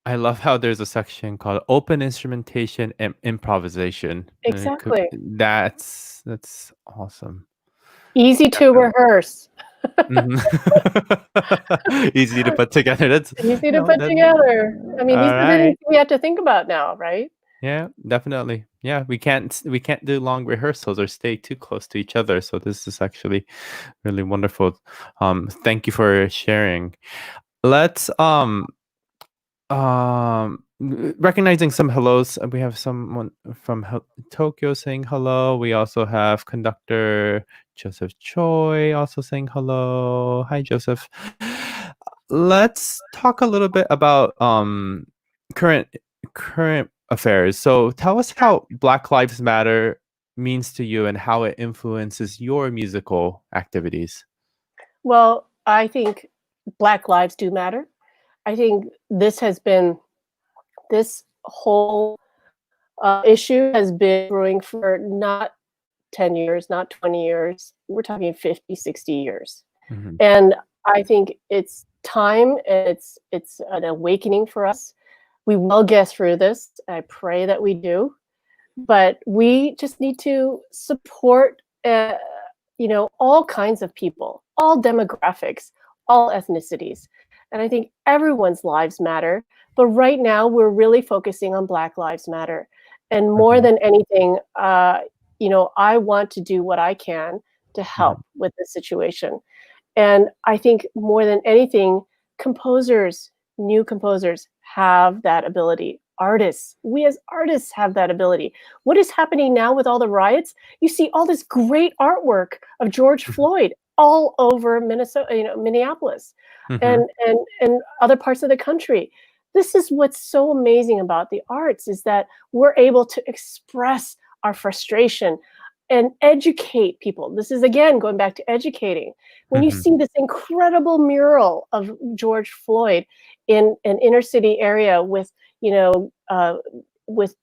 I love how there's a section called open instrumentation and improvisation. And it could Exactly. that's awesome. Easy to Definitely. rehearse. Mhm. Easy to put together. That's Easy to put that together. I mean, these are the alright. things we have to think about now, right? Yeah, definitely. Yeah, we can't do long rehearsals or stay too close to each other. So this is actually really wonderful. Thank you for sharing. Let's recognizing some hellos. We have someone from Tokyo saying hello. We also have conductor Joseph Choi also saying hello. Hi, Joseph. Let's talk a little bit about current current affairs. So tell us how Black Lives Matter means to you and how it influences your musical activities. Well, I think Black lives do matter. I think this whole issue has been brewing for not 10 years, not 20 years. We're talking 50, 60 years. Mhm. And I think it's time, and it's an awakening for us. We will get through this. I pray that we do. But we just need to support, all kinds of people, all demographics, all ethnicities. And I think everyone's lives matter. But right now, we're really focusing on Black Lives Matter. And more Mhm. than anything, I want to do what I can to help Mhm. with the situation. And I think more than anything, new composers have that ability. Artists, we as artists have that ability. What is happening now with all the riots? You see all this great artwork of George Floyd all over Minnesota, Minneapolis, Mhm. and other parts of the country. This is what's so amazing about the arts, is that we're able to express our frustration and educate people. This is, again, going back to educating. When you Mhm. see this incredible mural of George Floyd in an inner city area with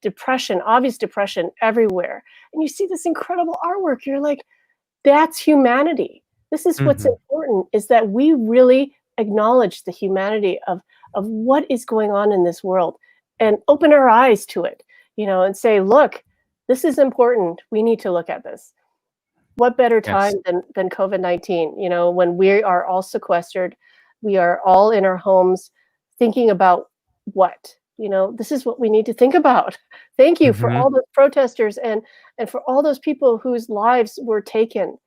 depression, obvious depression everywhere, and you see this incredible artwork, you're like, that's humanity. This is what's Mhm. important, is that we really acknowledge the humanity of what is going on in this world, and open our eyes to it, and say, look, this is important. We need to look at this. What better time Yes. than COVID-19, when we are all sequestered, we are all in our homes thinking about what? This is what we need to think about. Thank you for Mhm. all the protesters and for all those people whose lives were taken.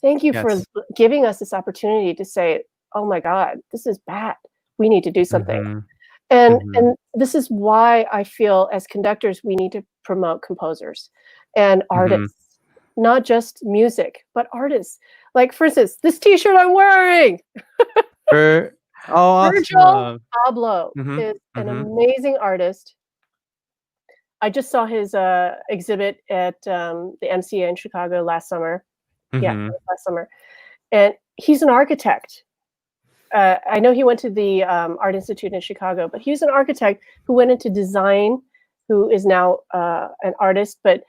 Thank you for Yes. giving us this opportunity to say, "Oh my God, this is bad. We need to do something." Mhm. Mhm. And this is why I feel, as conductors, we need to promote composers and Mhm. artists, not just music, but artists. Like, for instance, this T-shirt I'm wearing, Er Oh, Virgil awesome. Abloh Mhm. is an Mhm. amazing artist. I just saw his exhibit at the MCA in Chicago last summer. Yeah, it Mhm. was last summer. And he's an architect. I know he went to the Art Institute in Chicago, but he was an architect who went into design, who is now an artist. But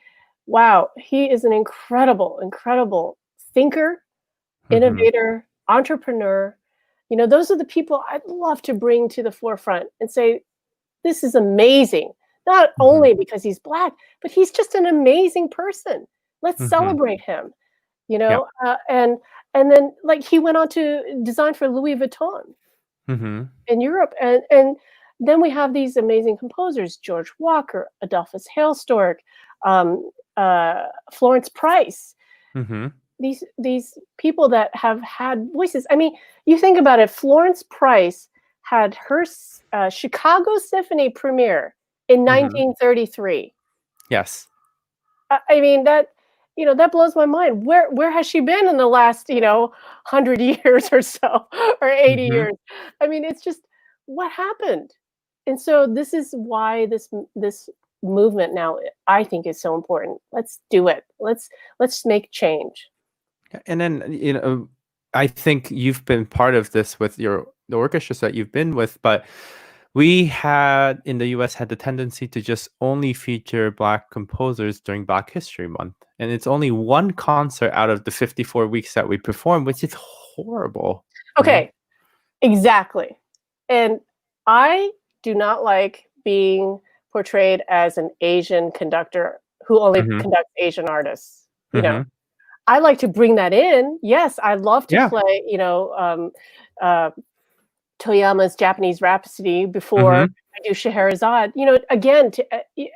wow, he is an incredible, incredible thinker, Mhm. innovator, entrepreneur. Those are the people I'd love to bring to the forefront and say, this is amazing. Not Mhm. only because he's Black, but he's just an amazing person. Let's Mhm. celebrate him. Yep. And then, like, he went on to design for Louis Vuitton Mhm. in Europe, and then we have these amazing composers: George Walker, Adolphus Hailstork, um, Florence Price. Mhm. These people that have had voices. I mean, you think about it. Florence Price had her Chicago Symphony premiere in Mhm. 1933. Yes. I mean, that blows my mind. Where has she been in the last 100 years or so, or 80 Mhm. years? I mean, it's just, what happened? And so this is why this movement now, I think, is so important. Let's do it. Let's make change. And then, I think you've been part of this with the orchestras that you've been with, but we had in the US had the tendency to just only feature Black composers during Black History Month. And it's only one concert out of the 54 weeks that we perform, which is horrible, you know? Okay, exactly. And I do not like being portrayed as an Asian conductor who only Mhm. conducts Asian artists. Mhm. I like to bring that in. Yes, I love to Yeah. play, uh, Toyama's Japanese Rhapsody before Mhm. I do Scheherazade. Again, to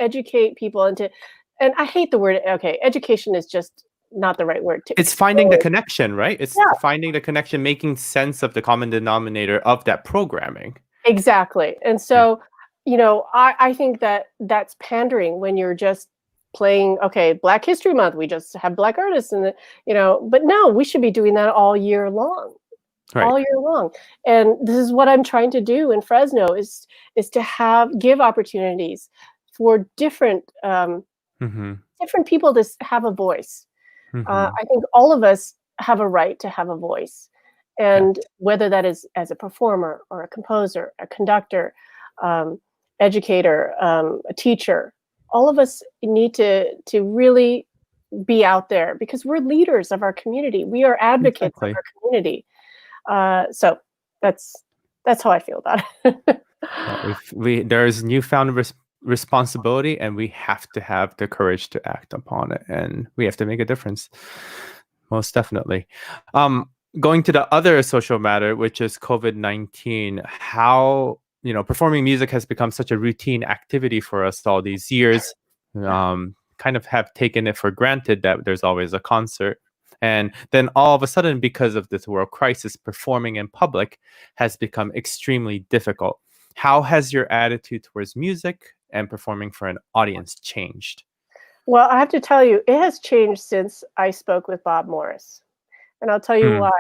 educate people and I hate the word. Okay, education is just not the right word, to It's finding the explain. connection, right? It's Yeah, finding the connection, making sense of the common denominator of that programming. exactly. And Yeah. so, I think that that's pandering when you're just playing. Okay, Black History Month, we just have Black artists, but no, we should be doing that all year long. Right. All year long. And this is what I'm trying to do in Fresno, is to give opportunities for Mhm. different people to have a voice. Mhm. I think all of us have a right to have a voice, Yes. and whether that is as a performer or a composer, a conductor, um, educator, a teacher, all of us need to really be out there because we're leaders of our community. We are advocates of Exactly. our community. So that's how I feel about it. Yeah, there's newfound responsibility, and we have to have the courage to act upon it, and we have to make a difference. Most definitely. Going to the other social matter, which is COVID-19, how performing music has become such a routine activity for us all these years. Kind of have taken it for granted that there's always a concert. And then all of a sudden, because of this world crisis, performing in public has become extremely difficult. How has your attitude towards music and performing for an audience changed? Well, I have to tell you, it has changed since I spoke with Bob Morris. And I'll tell you why.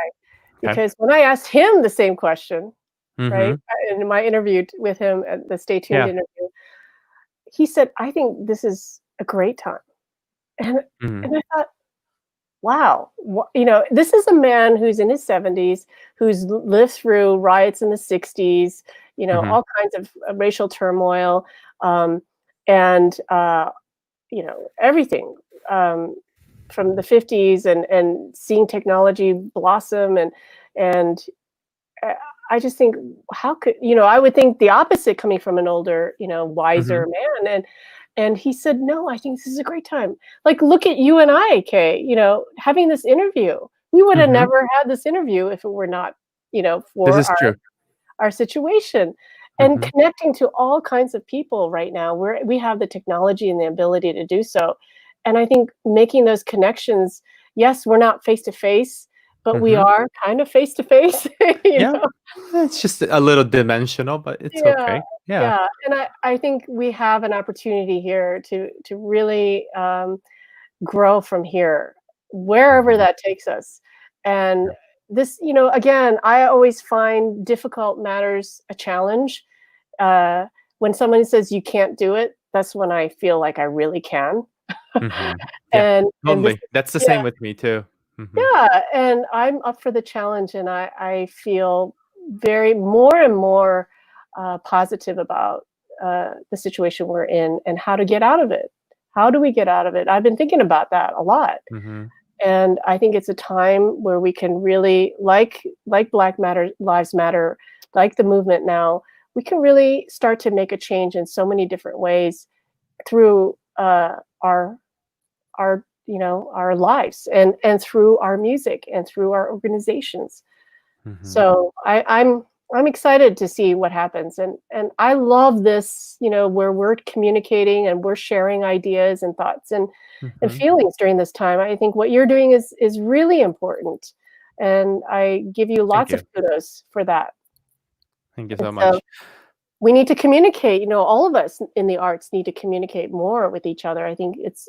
Okay. Because when I asked him the same question, right, Mm-hmm. in my interview with him at the Stay Tuned Yeah. interview, he said, "I think this is a great time." And Mm-hmm. I thought, wow, this is a man who's in his 70s, who's lived through riots in the 60s, Mm-hmm. all kinds of racial turmoil, and everything from the 50s, and seeing technology blossom, and uh, I just think, how could I would think the opposite coming from an older, Mm-hmm. wiser man, and he said, "No, I think this is a great time." Like, look at you and I, Kay, having this interview. We would have Mm-hmm. never had this interview if it were not, This for is true. our situation. And Mm-hmm. connecting to all kinds of people right now, we have the technology and the ability to do so. And I think making those connections, yes, we're not face to face, but we Mm-hmm. are kind of face to face, Yeah. It's just a little dimensional, but it's Yeah, okay. Yeah. yeah, and I think we have an opportunity here to really, grow from here, wherever Mm-hmm. that takes us. And Yeah. this, again, I always find difficult matters a challenge. Uh, when someone says you can't do it, that's when I feel like I really can. Mm-hmm. Yeah. And this Totally. That's the same yeah, with me too. Mm-hmm. yeah, and I'm up for the challenge, and I feel very more and more positive about the situation we're in and how to get out of it. How do we get out of it? I've been thinking about that a lot, Mm-hmm. and I think it's a time where we can really, like Lives Matter, like the movement now, we can really start to make a change in so many different ways through our lives, and through our music and through our organizations. Mm-hmm. So I'm excited to see what happens, and I love this, where we're communicating and we're sharing ideas and thoughts and Mm-hmm. feelings during this time. I think what you're doing is really important, and I give you Thank lots of you. kudos for that. Thank you And so so much. we need to communicate. All of us in the arts need to communicate more with each other. I think it's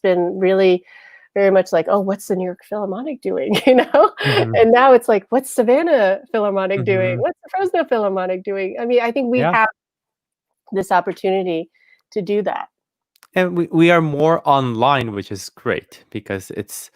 been really very much like, oh, what's the New York Philharmonic doing? Mm-hmm. And now it's like, what's Savannah Philharmonic doing? Mm-hmm. What's the Fresno Philharmonic doing? I mean, I think we Yeah. have this opportunity to do that. And we are more online, which is great because it's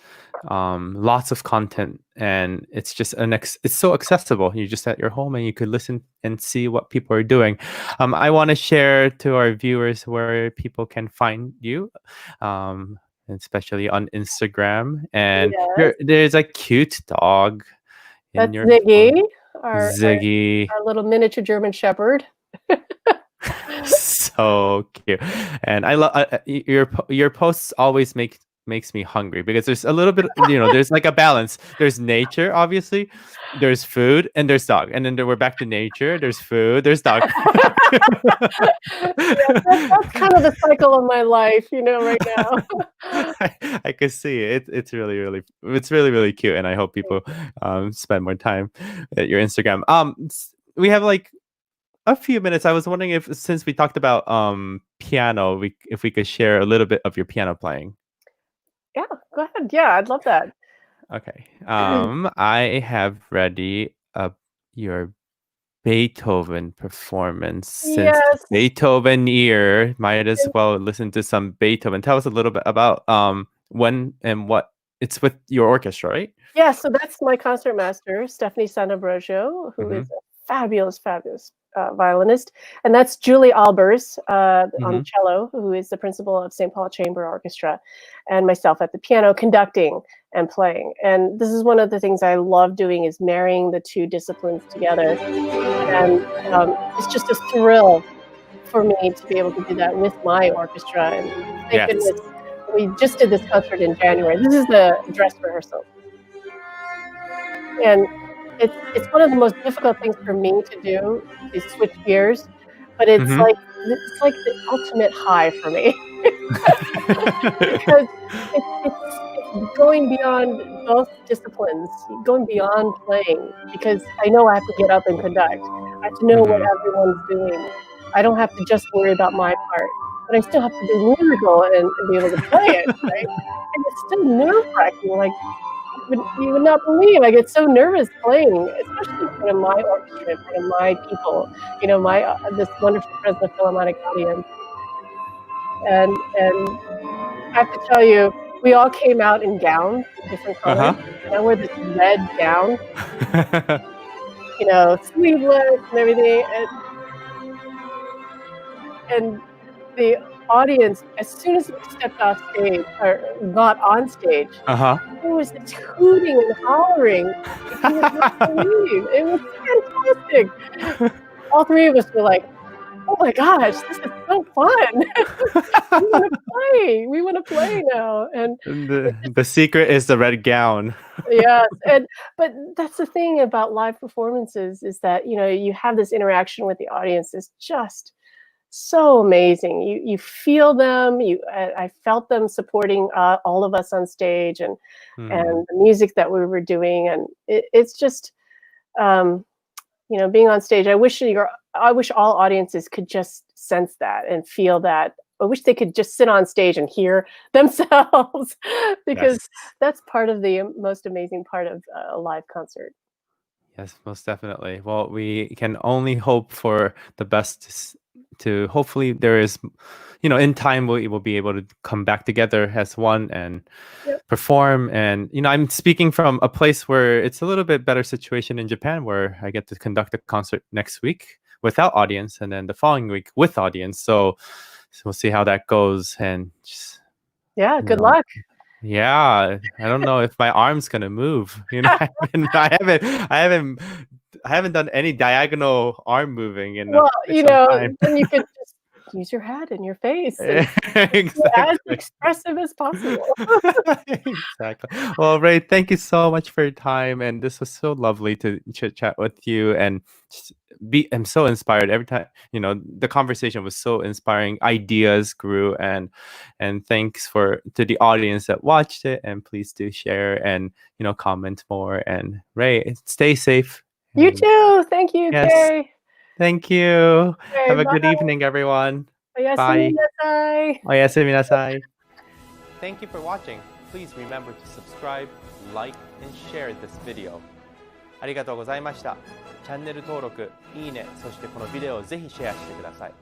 lots of content, and it's just it's so accessible. You're just at your home and you could listen and see what people are doing. I want to share to our viewers where people can find you, um, especially on Instagram. And Yes, there's a cute dog in that's your Ziggy, phone, our our, Ziggy. our little miniature German Shepherd. So cute. And I love your posts always makes me hungry because there's a little bit, there's like a balance. There's nature, obviously, there's food, and there's dog, and then we're back to nature. There's food, there's dog. Yeah, that's kind of the cycle of my life, right now. I can see it. It's really cute, and I hope people spend more time at your Instagram. We have like a few minutes. I was wondering if, since we talked about piano, if we could share a little bit of your piano playing. Yeah, go ahead. Yeah, I'd love that. Okay. I have ready your Beethoven performance. Since it's Yes. Beethoven year, might as well listen to some Beethoven. Tell us a little bit about when and what it's with your orchestra, right? Yeah, so that's my concertmaster, Stephanie Sanabrojo, who Mm-hmm. is a fabulous, fabulous violinist, and that's Julie Albers on Mhm. cello, who is the principal of St. Paul Chamber Orchestra, and myself at the piano, conducting and playing. And this is one of the things I love doing, is marrying the two disciplines together. And it's just a thrill for me to be able to do that with my orchestra. And thank Yes. goodness we just did this concert in January. This is the dress rehearsal. And it's one of the most difficult things for me to do, is switch gears, but Mhm. it's like the ultimate high for me because it's going beyond both disciplines, going beyond playing, because I know I have to get up and conduct. I have to know what Mhm. everyone's doing. I don't have to just worry about my part, but I still have to be musical and be able to play it, right? And it's still nerve-wracking, like, you would not believe I get so nervous playing, especially in front of my orchestra, in front of my people, my this wonderful Fresno Philharmonic audience. And I have to tell you, we all came out in gowns of different colors, Uh-huh. and I wore this red gown, sleeveless and everything, and the audience, as soon as we stepped off stage or got on stage, Uh-huh. there was this hooting and hollering like you would not believe. It was fantastic. All three of us were like, "Oh my gosh, this is so fun. We wanna play. We wanna play now." And And it the secret is the red gown. yes, but that's the thing about live performances, is that, you have this interaction with the audience is just so amazing. You feel them. I felt them supporting all of us on stage, Mhm. and the music that we were doing, and it's just um, being on stage. I wish all audiences could just sense that and feel that. I wish they could just sit on stage and hear themselves, because Yes. that's part of the most amazing part of a live concert. Yes, most definitely. Well, we can only hope for the best to hopefully there is, in time we will be able to come back together as one and Yep. perform. And, I'm speaking from a place where it's a little bit better situation in Japan, where I get to conduct a concert next week without audience and then the following week with audience. So we'll see how that goes. And just, Yeah. you Good know, luck. yeah, I don't know if my arm's gonna move. I haven't done any diagonal arm moving in Well, quite some time. then you could just use your head and your face and be as Exactly. expressive as possible. Exactly. Well, Ray, thank you so much for your time, and this was so lovely to chit chat with you. And just I'm so inspired every time. The conversation was so inspiring. Ideas grew, and thanks to the audience that watched it. And please do share and comment more. And Ray, stay safe. You And too. Thank you, yes, Kay. thank you. Okay, Have a bye. good evening, everyone. Oyasumi Bye. nasai. Oyasumi nasai. Thank you for watching. Please remember to subscribe, like, and share this video. ありがとうございました。チャンネル登録、いいね、そしてこのビデオをぜひシェアしてください。